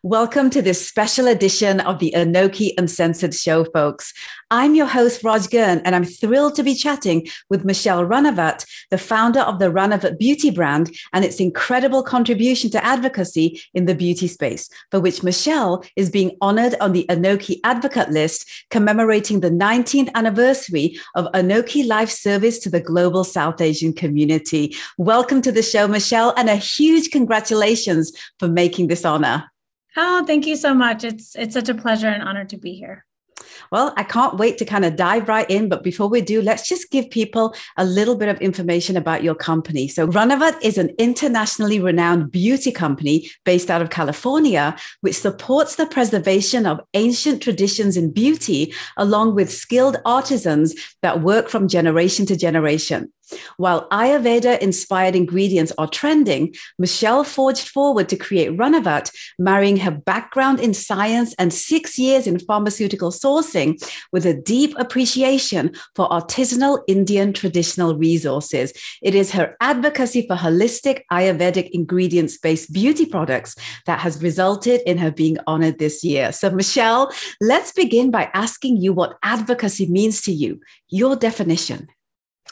Welcome to this special edition of the ANOKHI Uncensored Show, folks. I'm your host, Raj Girn, and I'm thrilled to be chatting with Michelle Ranavat, the founder of the Ranavat beauty brand and its incredible contribution to advocacy in the beauty space, for which Michelle is being honored on the ANOKHI Advocate list, commemorating the 19th anniversary of ANOKHI Life service to the global South Asian community. Welcome to the show, Michelle, and a huge congratulations for making this honor. Oh, thank you so much. It's such a pleasure and honor to be here. Well, I can't wait to kind of dive right in. But before we do, let's just give people a little bit of information about your company. So Ranavat is an internationally renowned beauty company based out of California, which supports the preservation of ancient traditions in beauty, along with skilled artisans that work from generation to generation. While Ayurveda-inspired ingredients are trending, Michelle forged forward to create Ranavat, marrying her background in science and 6 years in pharmaceutical sourcing with a deep appreciation for artisanal Indian traditional resources. It is her advocacy for holistic Ayurvedic ingredients-based beauty products that has resulted in her being honored this year. So, Michelle, let's begin by asking you what advocacy means to you, your definition.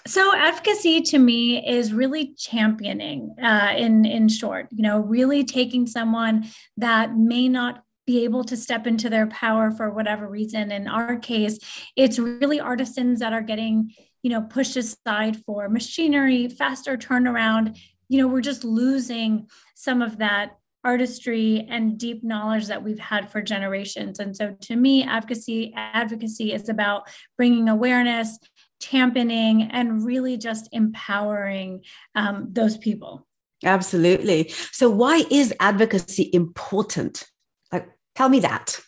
So advocacy to me is really championing, in short, really taking someone that may not be able to step into their power for whatever reason. In our case, it's really artisans that are getting, pushed aside for machinery, faster turnaround. We're just losing some of that artistry and deep knowledge that we've had for generations. And so to me, advocacy is about bringing awareness, championing, and really just empowering those people. Absolutely. So why is advocacy important? Tell me that.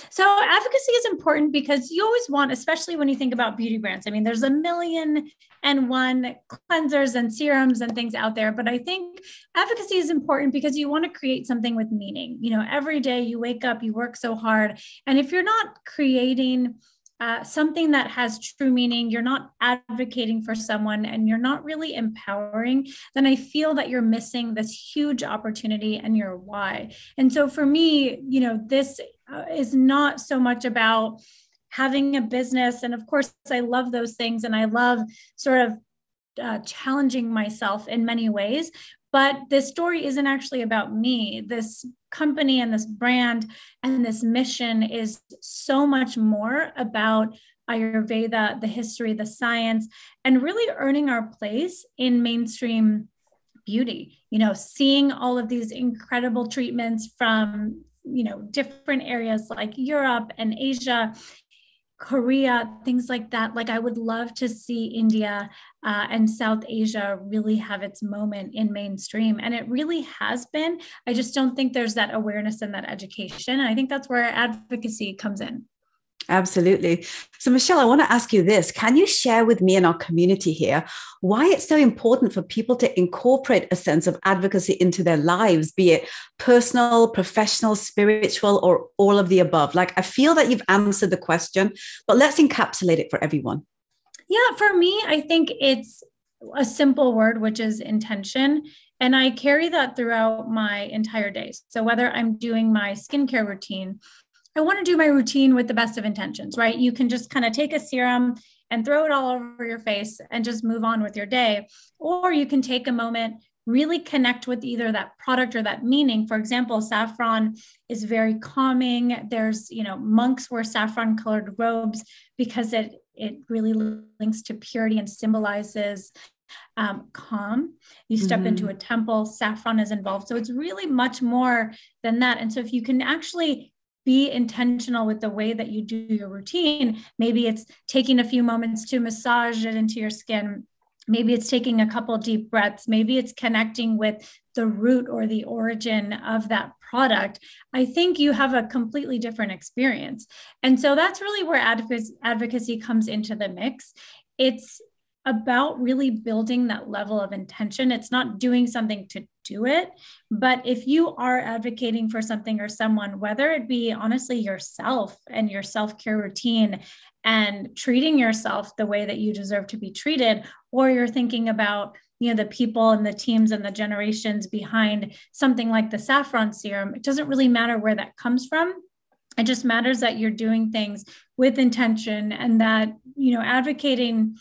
So advocacy is important because you always want, especially when you think about beauty brands. I mean, there's 1,000,001 cleansers and serums and things out there, but I think advocacy is important because you want to create something with meaning. Every day you wake up, you work so hard. And if you're not creating something that has true meaning, you're not advocating for someone, and you're not really empowering, then I feel that you're missing this huge opportunity and your why. And so for me, this is not so much about having a business. And of course, I love those things, and I love sort of challenging myself in many ways. But this story isn't actually about me. This company and this brand and this mission is so much more about Ayurveda, the history, the science, and really earning our place in mainstream beauty. Seeing all of these incredible treatments from, different areas like Europe and Asia, Korea, things like that. I would love to see India and South Asia really have its moment in mainstream. And it really has been. I just don't think there's that awareness and that education. And I think that's where advocacy comes in. Absolutely. So, Michelle, I want to ask you this. Can you share with me and our community here why it's so important for people to incorporate a sense of advocacy into their lives, be it personal, professional, spiritual, or all of the above? I feel that you've answered the question, but let's encapsulate it for everyone. Yeah, for me, I think it's a simple word, which is intention. And I carry that throughout my entire day. So whether I'm doing my skincare routine, I want to do my routine with the best of intentions, right? You can just kind of take a serum and throw it all over your face and just move on with your day. Or you can take a moment, really connect with either that product or that meaning. For example, saffron is very calming. There's, monks wear saffron colored robes because it really links to purity and symbolizes calm. You step into a temple, saffron is involved. So it's really much more than that. And so if you can actually be intentional with the way that you do your routine. Maybe it's taking a few moments to massage it into your skin. Maybe it's taking a couple deep breaths. Maybe it's connecting with the root or the origin of that product. I think you have a completely different experience. And so that's really where advocacy comes into the mix. It's about really building that level of intention. It's not doing something to do it, but if you are advocating for something or someone, whether it be honestly yourself and your self-care routine and treating yourself the way that you deserve to be treated, or you're thinking about, the people and the teams and the generations behind something like the saffron serum. It doesn't really matter where that comes from. It just matters that you're doing things with intention, and that, advocating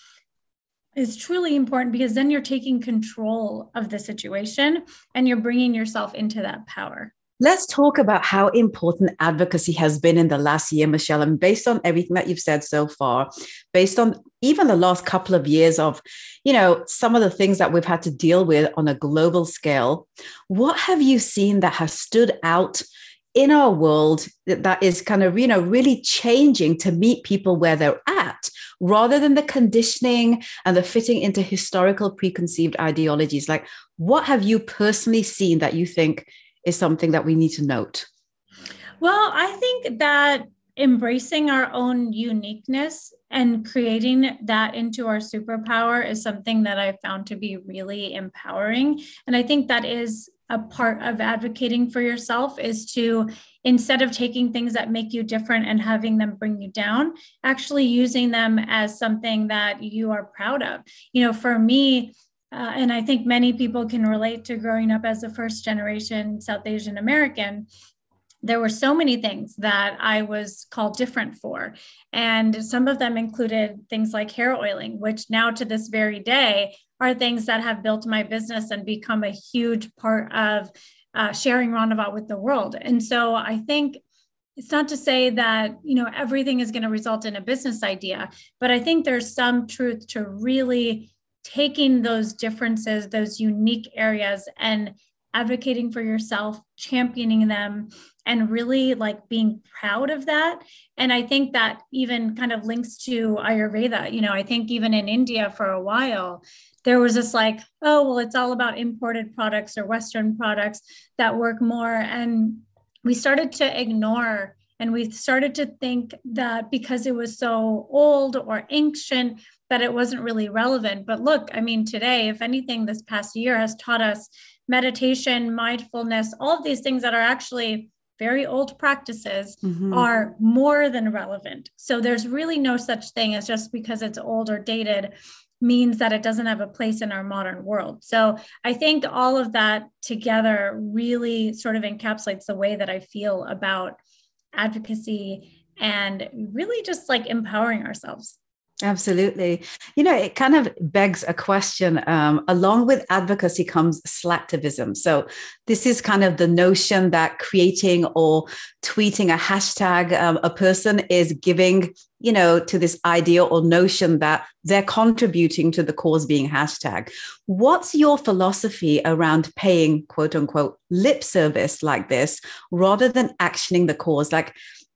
is truly important, because then you're taking control of the situation and you're bringing yourself into that power. Let's talk about how important advocacy has been in the last year, Michelle. And based on everything that you've said so far, based on even the last couple of years of, some of the things that we've had to deal with on a global scale, what have you seen that has stood out in our world that is kind of, really changing to meet people where they're at, rather than the conditioning and the fitting into historical preconceived ideologies? Like, what have you personally seen that you think is something that we need to note? Well, I think that embracing our own uniqueness and creating that into our superpower is something that I found to be really empowering. And I think that is a part of advocating for yourself, is to, instead of taking things that make you different and having them bring you down, actually using them as something that you are proud of. For me, and I think many people can relate to growing up as a first generation South Asian American, there were so many things that I was called different for. And some of them included things like hair oiling, which now to this very day are things that have built my business and become a huge part of sharing Ranavat with the world. And so I think it's not to say that, everything is going to result in a business idea, but I think there's some truth to really taking those differences, those unique areas, and advocating for yourself, championing them, and really being proud of that. And I think that even kind of links to Ayurveda. I think even in India for a while, there was this it's all about imported products or Western products that work more. And we started to ignore, and we started to think that because it was so old or ancient, that it wasn't really relevant. But look, today, if anything, this past year has taught us meditation, mindfulness, all of these things that are actually very old practices are more than relevant. So there's really no such thing as just because it's old or dated means that it doesn't have a place in our modern world. So I think all of that together really sort of encapsulates the way that I feel about advocacy and really just empowering ourselves. Absolutely. It kind of begs a question. Along with advocacy comes slacktivism. So this is kind of the notion that creating or tweeting a hashtag, a person is giving, to this idea or notion that they're contributing to the cause being hashtag. What's your philosophy around paying, quote unquote, lip service like this, rather than actioning the cause?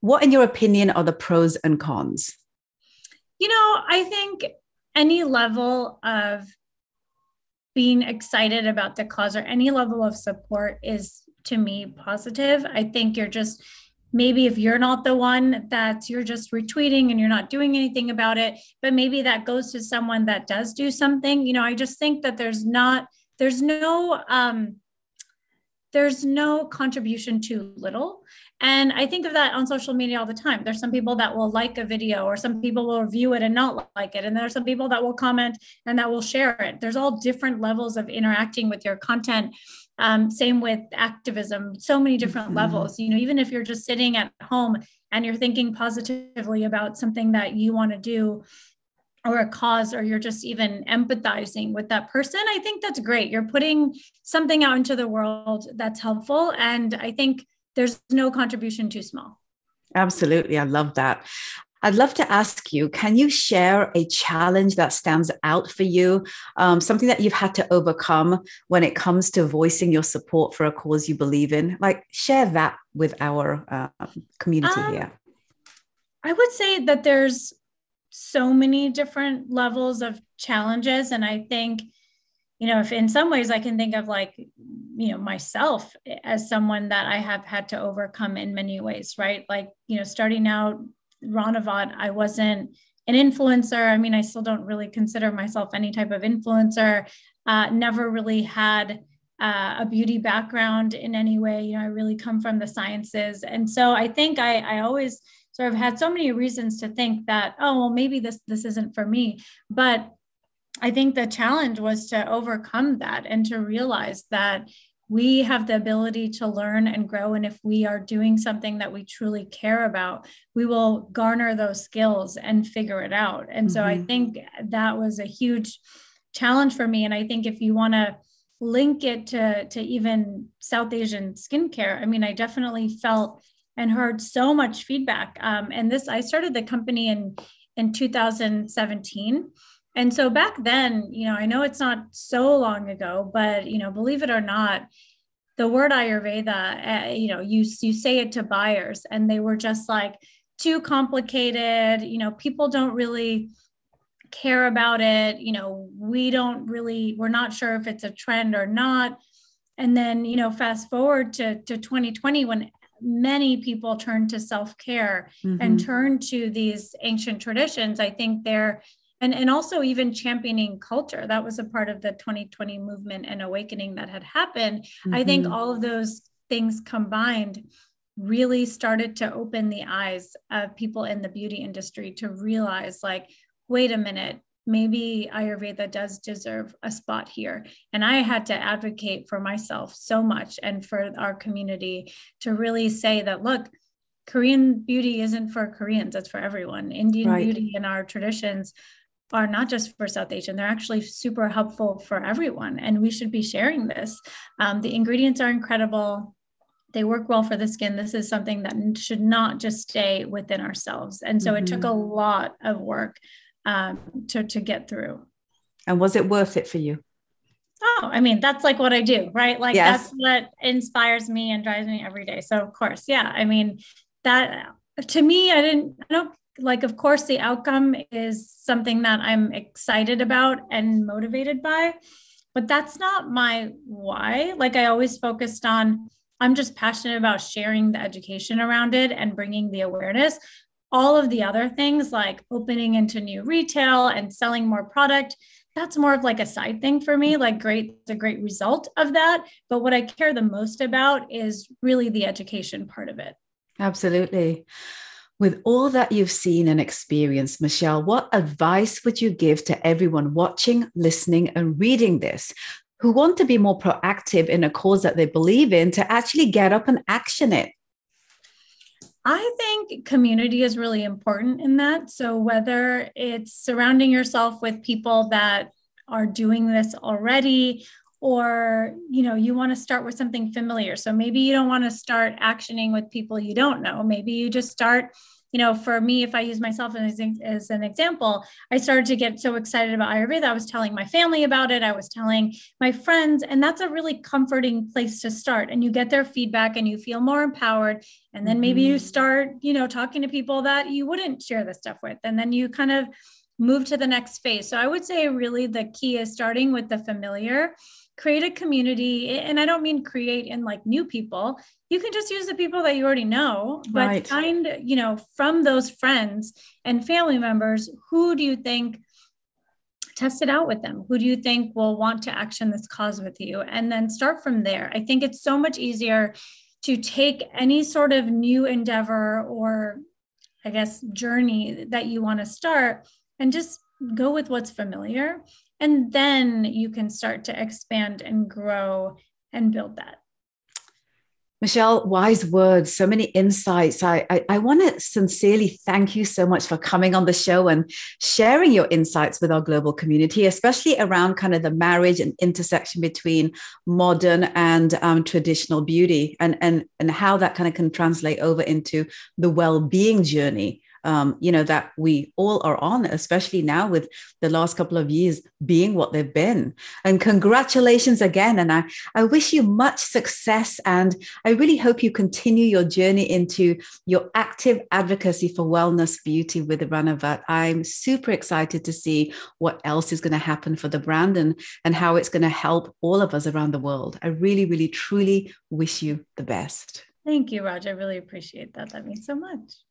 What, in your opinion, are the pros and cons? I think any level of being excited about the cause or any level of support is, to me, positive. I think you're just, maybe if you're not the one that you're just retweeting and you're not doing anything about it, but maybe that goes to someone that does do something. I just think that there's no contribution too little. And I think of that on social media all the time. There's some people that will like a video, or some people will review it and not like it. And there are some people that will comment and that will share it. There's all different levels of interacting with your content. Same with activism, so many different levels. Even if you're just sitting at home and you're thinking positively about something that you want to do, or a cause, or you're just even empathizing with that person, I think that's great. You're putting something out into the world that's helpful. And I think there's no contribution too small. Absolutely. I love that. I'd love to ask you, can you share a challenge that stands out for you? Something that you've had to overcome when it comes to voicing your support for a cause you believe in? Share that with our community here. I would say that there's so many different levels of challenges. And I think, if in some ways I can think of myself as someone that I have had to overcome in many ways, right? Starting out Ranavat, I wasn't an influencer. I still don't really consider myself any type of influencer. Never really had a beauty background in any way. I really come from the sciences. And so I think I always sort of had so many reasons to think that, maybe this isn't for me. But I think the challenge was to overcome that and to realize that we have the ability to learn and grow. And if we are doing something that we truly care about, we will garner those skills and figure it out. And so I think that was a huge challenge for me. And I think if you want to link it to even South Asian skincare, I mean, I definitely felt and heard so much feedback. And I started the company in 2017. And so back then, I know it's not so long ago, but, believe it or not, the word Ayurveda, you say it to buyers and they were just like too complicated. People don't really care about it. We're not sure if it's a trend or not. And then, fast forward to 2020, when many people turn to self-care and turn to these ancient traditions, I think and also even championing culture. That was a part of the 2020 movement and awakening that had happened. I think all of those things combined really started to open the eyes of people in the beauty industry to realize, like, wait a minute, maybe Ayurveda does deserve a spot here. And I had to advocate for myself so much and for our community to really say that, look, Korean beauty isn't for Koreans, it's for everyone. Indian beauty and our traditions are not just for South Asian, they're actually super helpful for everyone. And we should be sharing this. The ingredients are incredible. They work well for the skin. This is something that should not just stay within ourselves. And so it took a lot of work to get through. And was it worth it for you? Oh, I mean, that's like what I do, right? Like that's what inspires me and drives me every day. So of course, yeah. I mean, that to me, of course, the outcome is something that I'm excited about and motivated by, but that's not my why. Like I always focused on, I'm just passionate about sharing the education around it and bringing the awareness. All of the other things like opening into new retail and selling more product, that's more of like a side thing for me, like it's a great result of that. But what I care the most about is really the education part of it. Absolutely. With all that you've seen and experienced, Michelle, what advice would you give to everyone watching, listening, and reading this who want to be more proactive in a cause that they believe in to actually get up and action it? I think community is really important in that. So whether it's surrounding yourself with people that are doing this already, or, you want to start with something familiar. So maybe you don't want to start actioning with people you don't know. Maybe you just start, for me, if I use myself as an example, I started to get so excited about Ayurveda. I was telling my family about it. I was telling my friends, and that's a really comforting place to start. And you get their feedback and you feel more empowered. And then maybe you start, talking to people that you wouldn't share this stuff with. And then you kind of move to the next phase. So I would say really the key is starting with the familiar. Create a community. And I don't mean create in like new people. You can just use the people that you already know, but find, from those friends and family members, who do you think, test it out with them? Who do you think will want to action this cause with you? And then start from there. I think it's so much easier to take any sort of new endeavor or I guess journey that you want to start and just go with what's familiar. And then you can start to expand and grow and build that. Michelle, wise words, so many insights. I want to sincerely thank you so much for coming on the show and sharing your insights with our global community, especially around kind of the marriage and intersection between modern and traditional beauty and how that kind of can translate over into the well-being journey. That we all are on, especially now with the last couple of years being what they've been. And congratulations again. And I wish you much success. And I really hope you continue your journey into your active advocacy for wellness beauty with Ranavat. I'm super excited to see what else is going to happen for the brand and how it's going to help all of us around the world. I really, really, truly wish you the best. Thank you, Raj. I really appreciate that. That means so much.